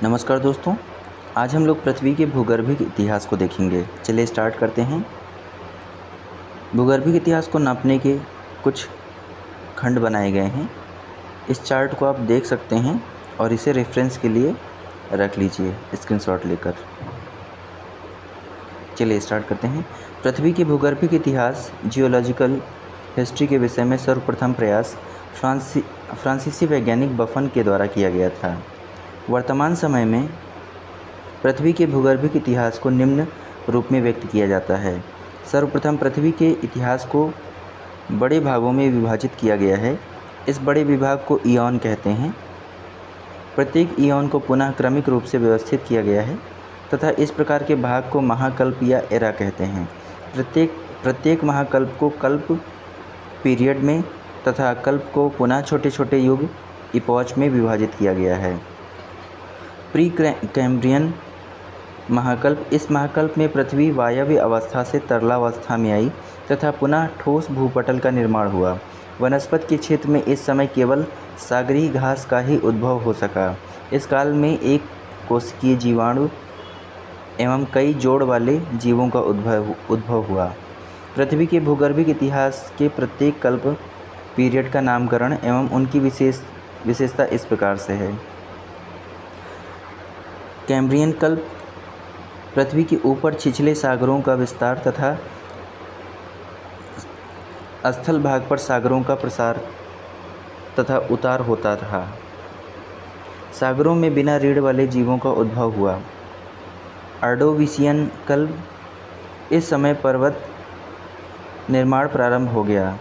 नमस्कार दोस्तों। आज हम लोग पृथ्वी के भूगर्भिक इतिहास को देखेंगे। चलिए स्टार्ट करते हैं। भूगर्भिक इतिहास को नापने के कुछ खंड बनाए गए हैं। इस चार्ट को आप देख सकते हैं और इसे रेफरेंस के लिए रख लीजिए स्क्रीनशॉट लेकर। चलिए स्टार्ट करते हैं। पृथ्वी के भूगर्भिक इतिहास जियोलॉजिकल हिस्ट्री के विषय में सर्वप्रथम प्रयास फ्रांसीसी वैज्ञानिक बफन के द्वारा किया गया था। वर्तमान समय में पृथ्वी के भूगर्भिक इतिहास को निम्न रूप में व्यक्त किया जाता है। सर्वप्रथम पृथ्वी के इतिहास को बड़े भागों में विभाजित किया गया है। इस बड़े विभाग को ईओन कहते हैं। प्रत्येक ईओन को पुनः क्रमिक रूप से व्यवस्थित किया गया है तथा इस प्रकार के भाग को महाकल्प या एरा कहते हैं। प्रत्येक महाकल्प को कल्प पीरियड में तथा कल्प को पुनः छोटे छोटे युग इपॉच में विभाजित किया गया है। प्री कैम्ब्रियन महाकल्प। इस महाकल्प में पृथ्वी वायव्य अवस्था से तरलावस्था में आई तथा पुनः ठोस भूपटल का निर्माण हुआ। वनस्पति के क्षेत्र में इस समय केवल सागरीय घास का ही उद्भव हो सका। इस काल में एक कोशिकीय जीवाणु एवं कई जोड़ वाले जीवों का उद्भव हुआ। पृथ्वी के भूगर्भिक इतिहास के प्रत्येक कल्प पीरियड का नामकरण एवं उनकी विशेषता इस प्रकार से है। कैम्ब्रियन कल्प पृथ्वी के ऊपर छिछले सागरों का विस्तार तथा स्थल भाग पर सागरों का प्रसार तथा उतार होता रहा। सागरों में बिना रीढ़ वाले जीवों का उद्भव हुआ। अर्डोविशियन कल्प। इस समय पर्वत निर्माण प्रारंभ हो गया।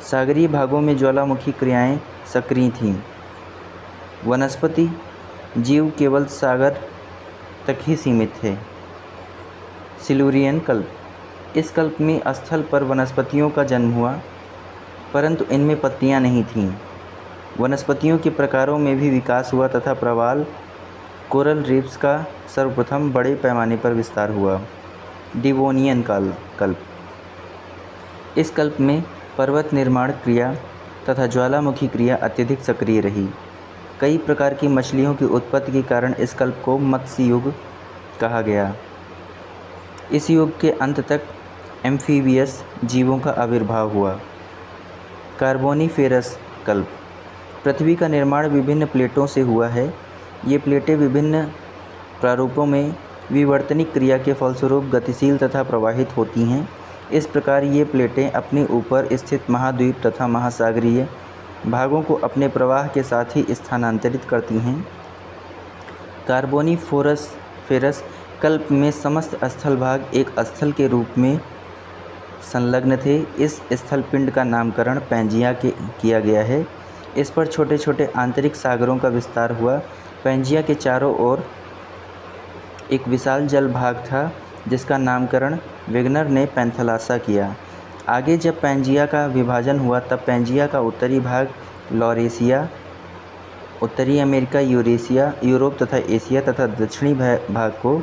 सागरीय भागों में ज्वालामुखी क्रियाएं सक्रिय थीं। वनस्पति जीव केवल सागर तक ही सीमित थे। सिल्यूरियन कल्प। इस कल्प में स्थल पर वनस्पतियों का जन्म हुआ परंतु इनमें पत्तियां नहीं थीं। वनस्पतियों के प्रकारों में भी विकास हुआ तथा प्रवाल कोरल रीफ्स का सर्वप्रथम बड़े पैमाने पर विस्तार हुआ। डिवोनियन कल्प। इस कल्प में पर्वत निर्माण क्रिया तथा ज्वालामुखी क्रिया अत्यधिक सक्रिय रही। कई प्रकार की मछलियों की उत्पत्ति के कारण इस कल्प को मत्स्य युग कहा गया। इस युग के अंत तक एम्फीबियस जीवों का आविर्भाव हुआ। कार्बोनिफेरस कल्प। पृथ्वी का निर्माण विभिन्न प्लेटों से हुआ है। ये प्लेटें विभिन्न प्रारूपों में विवर्तनिक क्रिया के फलस्वरूप गतिशील तथा प्रवाहित होती हैं। इस प्रकार ये प्लेटें अपने ऊपर स्थित महाद्वीप तथा महासागरीय भागों को अपने प्रवाह के साथ ही स्थानांतरित करती हैं। कार्बोनिफेरस कल्प में समस्त स्थल भाग एक स्थल के रूप में संलग्न थे। इस स्थल पिंड का नामकरण पैंजिया किया गया है। इस पर छोटे छोटे आंतरिक सागरों का विस्तार हुआ। पैंजिया के चारों ओर एक विशाल जल भाग था जिसका नामकरण वेगनर ने पैंथलासा किया। आगे जब पैंजिया का विभाजन हुआ तब पैंजिया का उत्तरी भाग लॉरेशिया, उत्तरी अमेरिका, यूरोप तथा एशिया तथा दक्षिणी भाग को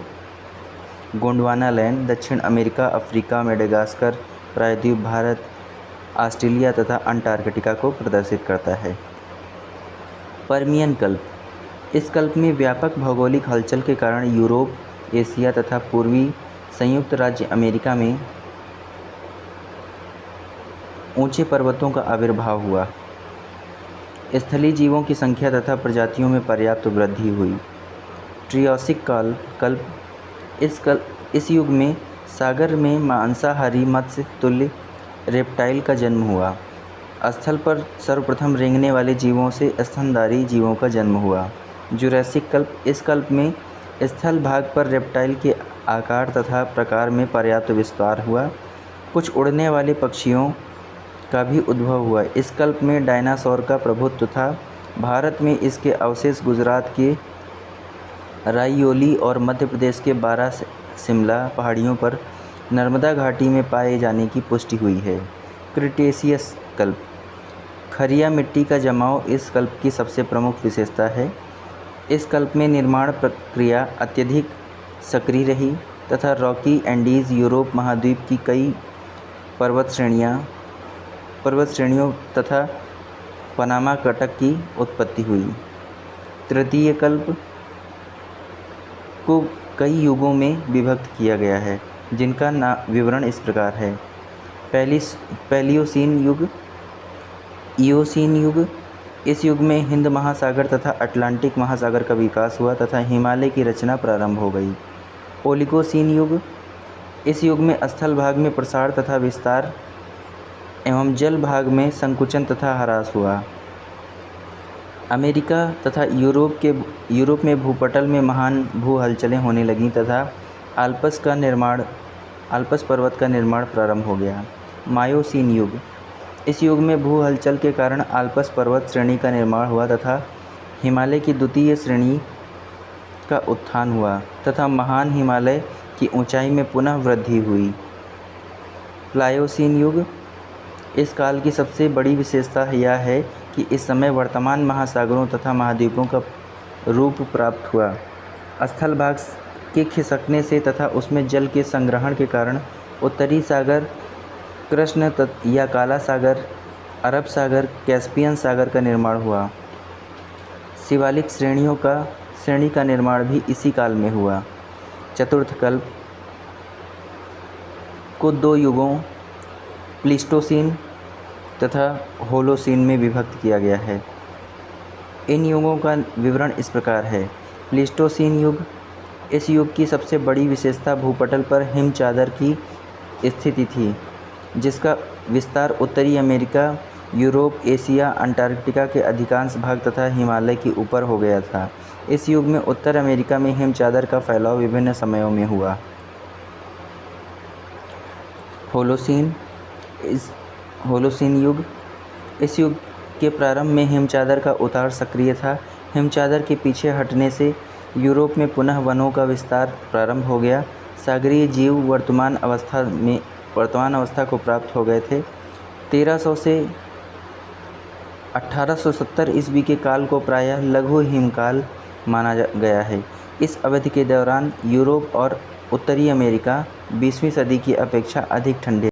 गोंडवाना लैंड, दक्षिण अमेरिका, अफ्रीका, मेडागास्कर, प्रायद्वीप भारत, ऑस्ट्रेलिया तथा अंटार्कटिका को प्रदर्शित करता है। पर्मियन कल्प। इस कल्प में व्यापक भौगोलिक हलचल के कारण यूरोप, एशिया तथा पूर्वी संयुक्त राज्य अमेरिका में ऊंचे पर्वतों का आविर्भाव हुआ। स्थलीय जीवों की संख्या तथा प्रजातियों में पर्याप्त वृद्धि हुई। ट्रियासिक कल्प। इस युग में सागर में मांसाहारी मत्स्य तुल्य रेप्टाइल का जन्म हुआ। स्थल पर सर्वप्रथम रेंगने वाले जीवों से स्तनधारी जीवों का जन्म हुआ। जुरासिक कल्प। इस कल्प में स्थल भाग पर रेप्टाइल के आकार तथा प्रकार में पर्याप्त विस्तार हुआ। कुछ उड़ने वाले पक्षियों का भी उद्भव हुआ। इस कल्प में डायनासोर का प्रभुत्व था। भारत में इसके अवशेष गुजरात के राययोली और मध्य प्रदेश के बारा शिमला पहाड़ियों पर नर्मदा घाटी में पाए जाने की पुष्टि हुई है। क्रिटेशियस कल्प। खरिया मिट्टी का जमाव इस कल्प की सबसे प्रमुख विशेषता है। इस कल्प में निर्माण प्रक्रिया अत्यधिक सक्रिय रही तथा रॉकी एंडीज़ यूरोप महाद्वीप की कई पर्वत श्रेणियों तथा पनामा कटक की उत्पत्ति हुई। तृतीय कल्प को कई युगों में विभक्त किया गया है, जिनका विवरण इस प्रकार है। पैलियोसीन युग, इयोसीन युग। इस युग में हिंद महासागर तथा अटलांटिक महासागर का विकास हुआ तथा हिमालय की रचना प्रारंभ हो गई। ओलिगोसीन युग। इस युग में स्थल भाग में प्रसार तथा विस्तार एवं जल भाग में संकुचन तथा ह्रास हुआ। अमेरिका तथा यूरोप में भूपटल में महान भू हलचलें होने लगीं तथा आल्प्स पर्वत का निर्माण प्रारंभ हो गया। मायोसीन युग। इस युग में भू हलचल के कारण आल्प्स पर्वत श्रेणी का निर्माण हुआ तथा हिमालय की द्वितीय श्रेणी का उत्थान हुआ तथा महान हिमालय की ऊंचाई में पुनः वृद्धि हुई। प्लायोसीन युग। इस काल की सबसे बड़ी विशेषता यह है कि इस समय वर्तमान महासागरों तथा महाद्वीपों का रूप प्राप्त हुआ। स्थल भाग के खिसकने से तथा उसमें जल के संग्रहण के कारण उत्तरी सागर, कृष्ण या काला सागर, अरब सागर, कैस्पियन सागर का निर्माण हुआ। शिवालिक श्रेणी का निर्माण भी इसी काल में हुआ। चतुर्थ कल्प को 2 युगों प्लीस्टोसीन तथा होलोसीन में विभक्त किया गया है। इन युगों का विवरण इस प्रकार है। प्लीस्टोसीन युग। इस युग की सबसे बड़ी विशेषता भूपटल पर हिम चादर की स्थिति थी, जिसका विस्तार उत्तरी अमेरिका, यूरोप, एशिया, अंटार्कटिका के अधिकांश भाग तथा हिमालय के ऊपर हो गया था। इस युग में उत्तर अमेरिका में हिम चादर का फैलाव विभिन्न समयों में हुआ। होलोसीन युग। इस युग के प्रारंभ में हिम चादर का उतार सक्रिय था। हिम चादर के पीछे हटने से यूरोप में पुनः वनों का विस्तार प्रारंभ हो गया। सागरीय जीव वर्तमान अवस्था को प्राप्त हो गए थे। 1300 से 1870 ईस्वी के काल को प्रायः लघु हिमकाल माना गया है। इस अवधि के दौरान यूरोप और उत्तरी अमेरिका 20वीं सदी की अपेक्षा अधिक ठंडे